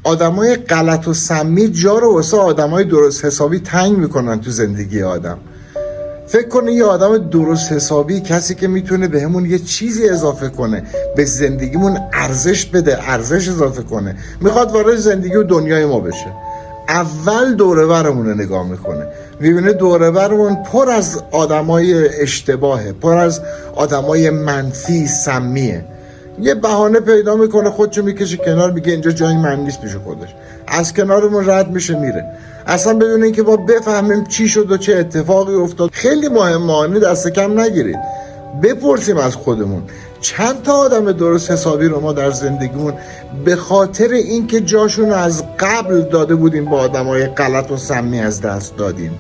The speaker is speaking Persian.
آدمای غلط و سمی جا رو واسه آدمای درست حسابی تنگ میکنن تو زندگی آدم. فکر کنه یه آدم درست حسابی، کسی که میتونه بهمون یه چیزی اضافه کنه، به زندگیمون ارزش بده، ارزش اضافه کنه، میخواد وارد زندگی و دنیای ما بشه. اول دوره برمون رو نگاه میکنه، میبینه دوره برمون پر از آدمای اشتباهه، پر از آدمای منفی سمیه. یه بهانه پیدا میکنه، خودشو میکشه کنار، میگه اینجا جای من نیست پیش خودش، از کنارمون رد میشه میره، اصلا بدون اینکه ما بفهمیم چی شد و چه اتفاقی افتاد. خیلی مهمه دست کم نگیرید، بپرسیم از خودمون چند تا آدم درست حسابی رو ما در زندگیمون به خاطر اینکه جاشون از قبل داده بودیم با آدمای غلط و سمی از دست دادیم.